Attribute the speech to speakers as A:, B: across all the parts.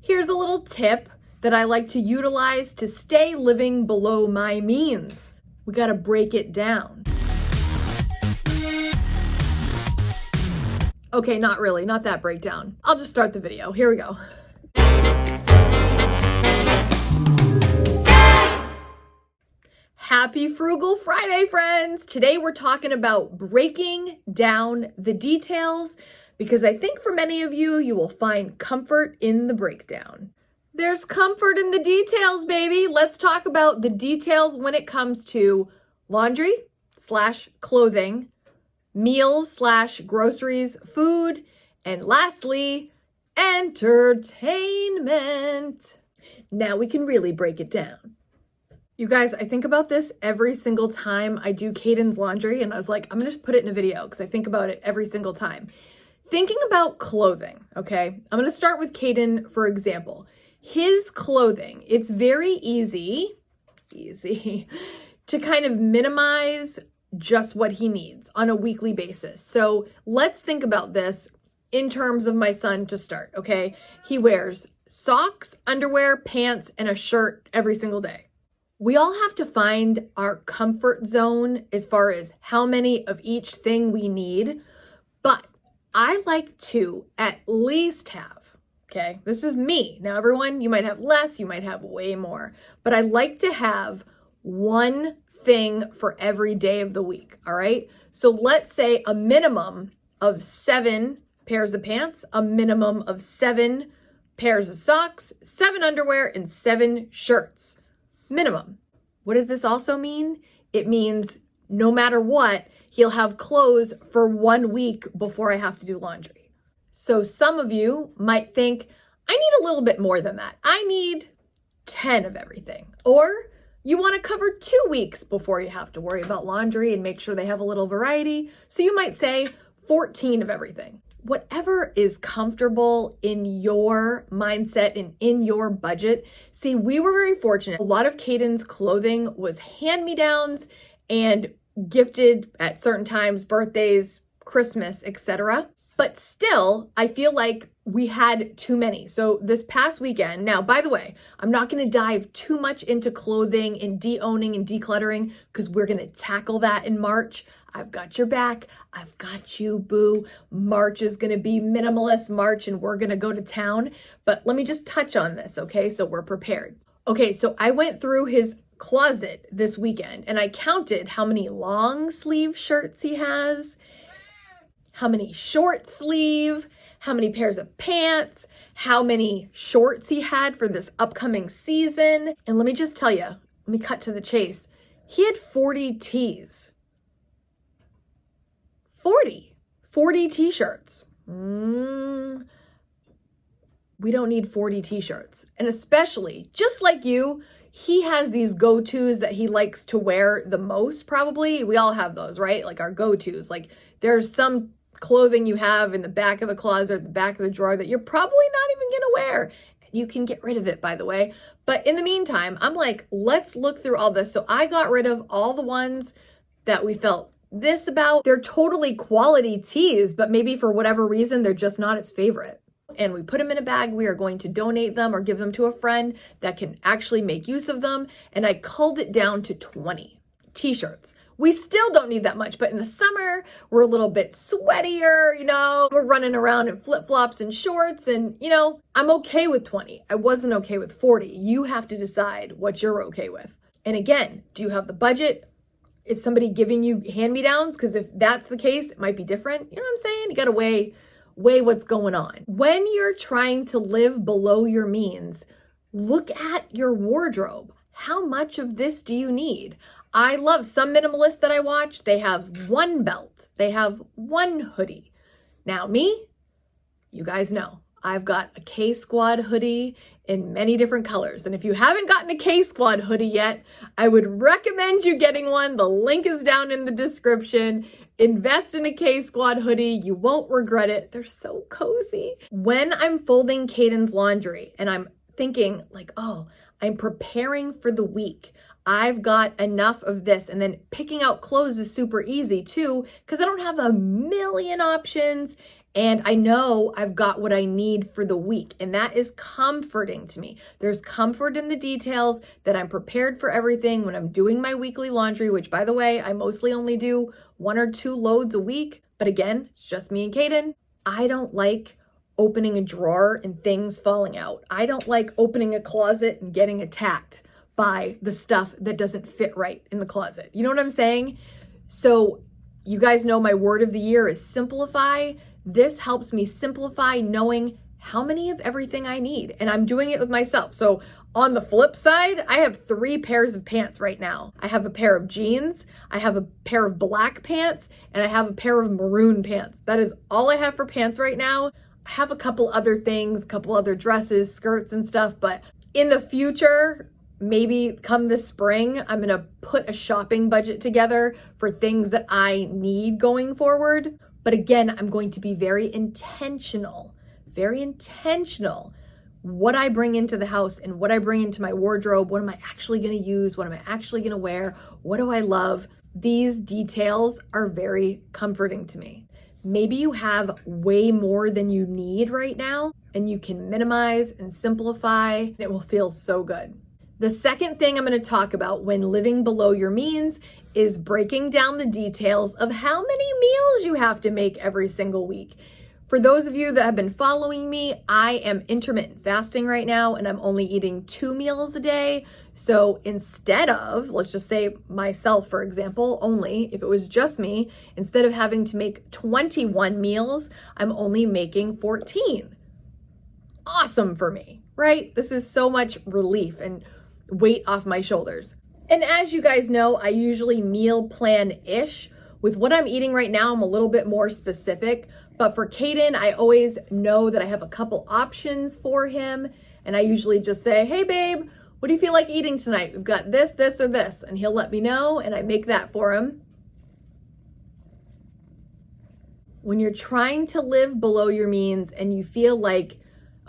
A: Here's a little tip that I like to utilize to stay living below my means. We gotta break it down. Okay, not really, not that breakdown. I'll just start the video. Here we go. Happy Frugal Friday, friends! Today we're talking about breaking down the details because I think for many of you, you will find comfort in the breakdown. There's comfort in the details, baby. Let's talk about the details when it comes to laundry/clothing, meals/groceries, food, and lastly, entertainment. Now we can really break it down. You guys, I think about this every single time I do Kaden's laundry, and I was like, I'm gonna put it in a video because I think about it every single time. Thinking about clothing, okay? I'm gonna start with Kaden, for example. His clothing, it's very easy to kind of minimize just what he needs on a weekly basis. So let's think about this in terms of my son to start, okay? He wears socks, underwear, pants, and a shirt every single day. We all have to find our comfort zone as far as how many of each thing we need, but I like to at least have, okay, this is me. Now everyone, you might have less, you might have way more, but I like to have one thing for every day of the week, all right? So let's say a minimum of 7 pairs of pants, a minimum of 7 pairs of socks, 7 underwear, and 7 shirts. Minimum. What does this also mean? It means no matter what, he'll have clothes for 1 week before I have to do laundry. So some of you might think, I need a little bit more than that. I need 10 of everything. Or you want to cover 2 weeks before you have to worry about laundry and make sure they have a little variety. So you might say 14 of everything. Whatever is comfortable in your mindset and in your budget. See, we were very fortunate. A lot of Kaden's clothing was hand-me-downs and gifted at certain times, birthdays, Christmas, etc. But still, I feel like we had too many. So this past weekend, now, by the way, I'm not going to dive too much into clothing and de-owning and decluttering because we're going to tackle that in March. I've got your back. I've got you, boo. March is going to be minimalist March and we're going to go to town. But let me just touch on this, okay? So we're prepared. Okay, so I went through his closet this weekend and I counted how many long sleeve shirts he has, how many short sleeve, how many pairs of pants, how many shorts he had for this upcoming season. And let me just tell you, let me cut to the chase. He had 40 tees. 40 t-shirts. We don't need 40 t-shirts. And especially, just like you, he has these go-tos that he likes to wear the most, probably. We all have those, right? Like our go-tos. Like there's some clothing you have in the back of the closet or the back of the drawer that you're probably not even gonna wear. You can get rid of it, by the way. But in the meantime, I'm like, let's look through all this. So I got rid of all the ones that we felt this about. They're totally quality tees, but maybe for whatever reason, they're just not his favorite. And we put them in a bag. We are going to donate them or give them to a friend that can actually make use of them. And I culled it down to 20 t-shirts. We still don't need that much, but in the summer, we're a little bit sweatier, you know, we're running around in flip-flops and shorts and, you know, I'm okay with 20. I wasn't okay with 40. You have to decide what you're okay with. And again, do you have the budget? Is somebody giving you hand-me-downs? Because if that's the case, it might be different. You know what I'm saying? You got to weigh what's going on. When you're trying to live below your means, look at your wardrobe. How much of this do you need? I love some minimalists that I watch. They have one belt. They have one hoodie. Now me, you guys know, I've got a K-Squad hoodie in many different colors. And if you haven't gotten a K-Squad hoodie yet, I would recommend you getting one. The link is down in the description. Invest in a K-Squad hoodie. You won't regret it. They're so cozy. When I'm folding Kaden's laundry and I'm thinking like, oh, I'm preparing for the week. I've got enough of this. And then picking out clothes is super easy too, because I don't have a million options And I know I've got what I need for the week. And that is comforting to me. There's comfort in the details that I'm prepared for everything when I'm doing my weekly laundry, which by the way, I mostly only do 1 or 2 loads a week. But again, it's just me and Kaden. I don't like opening a drawer and things falling out. I don't like opening a closet and getting attacked by the stuff that doesn't fit right in the closet. You know what I'm saying? So you guys know my word of the year is simplify. This helps me simplify knowing how many of everything I need. And I'm doing it with myself. So on the flip side, I have 3 pairs of pants right now. I have a pair of jeans, I have a pair of black pants, and I have a pair of maroon pants. That is all I have for pants right now. I have a couple other things, a couple other dresses, skirts and stuff, but in the future, maybe come this spring, I'm gonna put a shopping budget together for things that I need going forward. But again, I'm going to be very intentional what I bring into the house and what I bring into my wardrobe. What am I actually going to use? What am I actually going to wear? What do I love? These details are very comforting to me. Maybe you have way more than you need right now and you can minimize and simplify. And it will feel so good. The second thing I'm going to talk about when living below your means is breaking down the details of how many meals you have to make every single week. For those of you that have been following me, I am intermittent fasting right now and I'm only eating 2 meals a day. So instead of, let's just say myself, for example, only, if it was just me, instead of having to make 21 meals, I'm only making 14. Awesome for me, right? This is so much relief and weight off my shoulders. And as you guys know, I usually meal plan-ish. With what I'm eating right now, I'm a little bit more specific. But for Kaden, I always know that I have a couple options for him. And I usually just say, hey babe, what do you feel like eating tonight? We've got this, this, or this. And he'll let me know and I make that for him. When you're trying to live below your means and you feel like,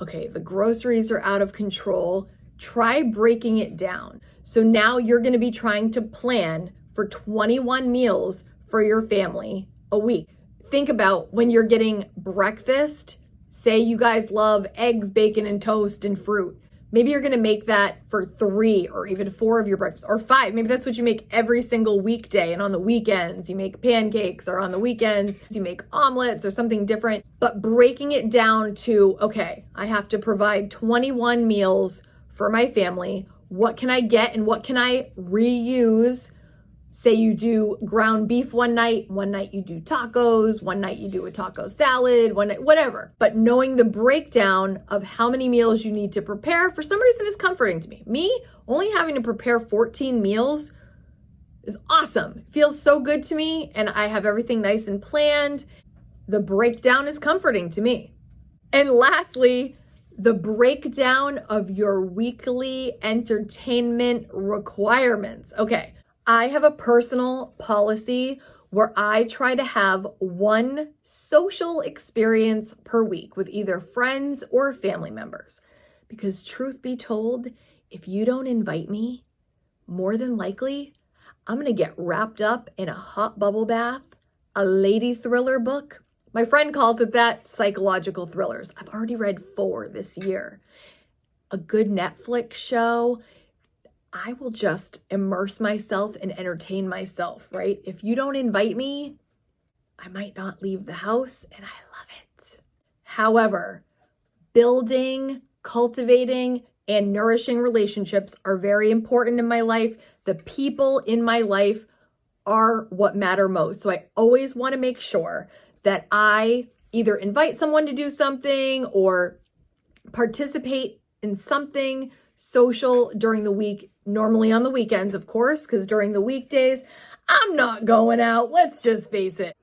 A: okay, the groceries are out of control, try breaking it down. So now you're going to be trying to plan for 21 meals for your family a week. Think about when you're getting breakfast, say you guys love eggs, bacon, and toast and fruit. Maybe you're gonna make that for 3 or even 4 of your breakfasts, or 5. Maybe that's what you make every single weekday. And on the weekends, you make pancakes, or on the weekends, you make omelets or something different. But breaking it down to, okay, I have to provide 21 meals for my family. What can I get and what can I reuse? Say you do ground beef one night you do tacos, one night you do a taco salad, one night, whatever. But knowing the breakdown of how many meals you need to prepare, for some reason is comforting to me. Me, only having to prepare 14 meals is awesome. It feels so good to me and I have everything nice and planned. The breakdown is comforting to me. And lastly, the breakdown of your weekly entertainment requirements. Okay. I have a personal policy where I try to have 1 social experience per week with either friends or family members. Because truth be told, if you don't invite me, more than likely, I'm going to get wrapped up in a hot bubble bath, a lady thriller book. My friend calls it that, psychological thrillers. I've already read 4 this year. A good Netflix show. I will just immerse myself and entertain myself, right? If you don't invite me, I might not leave the house and I love it. However, building, cultivating, and nourishing relationships are very important in my life. The people in my life are what matter most. So I always want to make sure that I either invite someone to do something or participate in something social during the week, normally on the weekends, of course, because during the weekdays, I'm not going out. Let's just face it.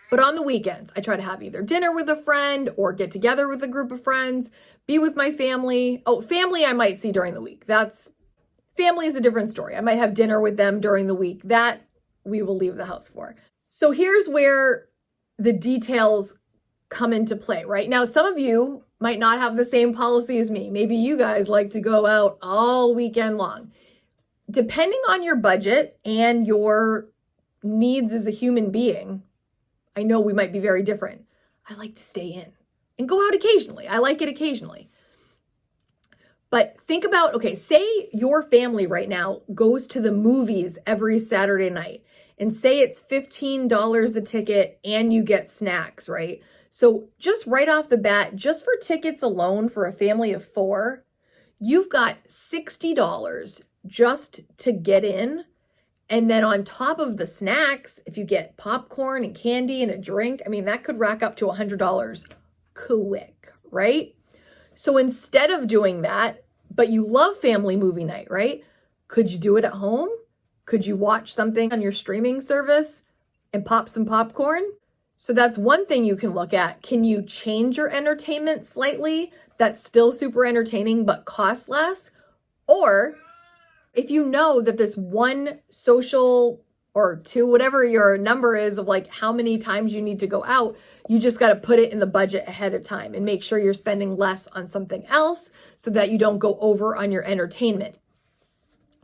A: But on the weekends, I try to have either dinner with a friend or get together with a group of friends, be with my family. Oh, family I might see during the week. Family is a different story. I might have dinner with them during the week. That we will leave the house for. So here's where the details come into play, right? Now, some of you might not have the same policy as me. Maybe you guys like to go out all weekend long. Depending on your budget and your needs as a human being, I know we might be very different. I like to stay in and go out occasionally. I like it occasionally. But think about, okay, say your family right now goes to the movies every Saturday night, and say it's $15 a ticket and you get snacks, right? So just right off the bat, just for tickets alone for a family of 4, you've got $60 just to get in. And then on top of the snacks, if you get popcorn and candy and a drink, I mean, that could rack up to $100 quick, right? So instead of doing that, but you love family movie night, right? Could you do it at home? Could you watch something on your streaming service and pop some popcorn? So that's one thing you can look at. Can you change your entertainment slightly that's still super entertaining but costs less? Or if you know that this one social or 2, whatever your number is of like how many times you need to go out, you just got to put it in the budget ahead of time and make sure you're spending less on something else so that you don't go over on your entertainment.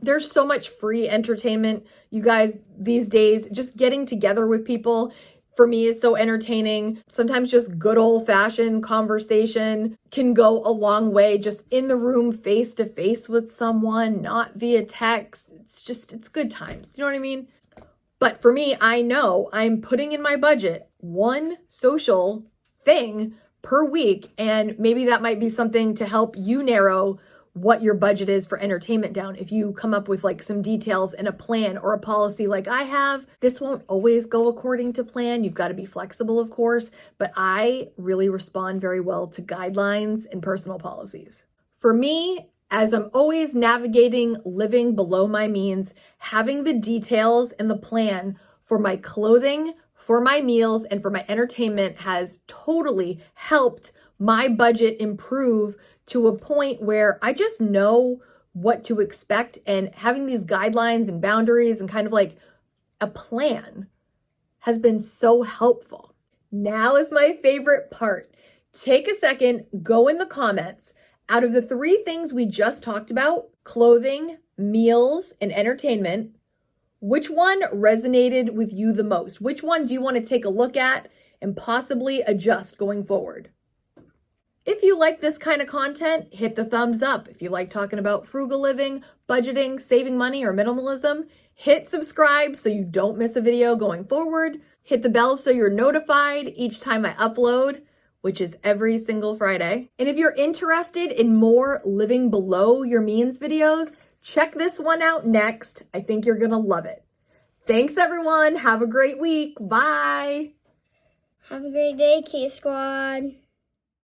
A: There's so much free entertainment, you guys, these days. Just getting together with people, for me, is so entertaining. Sometimes just good old-fashioned conversation can go a long way, just in the room, face-to-face with someone, not via text. It's good times. You know what I mean? But for me, I know I'm putting in my budget one social thing per week, and maybe that might be something to help you narrow what your budget is for entertainment down. If you come up with like some details and a plan or a policy like I have, this won't always go according to plan. You've got to be flexible, of course, but I really respond very well to guidelines and personal policies. For me, as I'm always navigating living below my means, having the details and the plan for my clothing, for my meals, and for my entertainment has totally helped my budget improve to a point where I just know what to expect, and having these guidelines and boundaries and kind of like a plan has been so helpful. Now is my favorite part. Take a second, go in the comments. Out of the 3 things we just talked about, clothing, meals, and entertainment, which one resonated with you the most? Which one do you want to take a look at and possibly adjust going forward? If you like this kind of content, hit the thumbs up. If you like talking about frugal living, budgeting, saving money, or minimalism, hit subscribe so you don't miss a video going forward. Hit the bell so you're notified each time I upload, which is every single Friday. And if you're interested in more living below your means videos, check this one out next. I think you're gonna love it. Thanks everyone. Have a great week. Bye.
B: Have a great day, K Squad.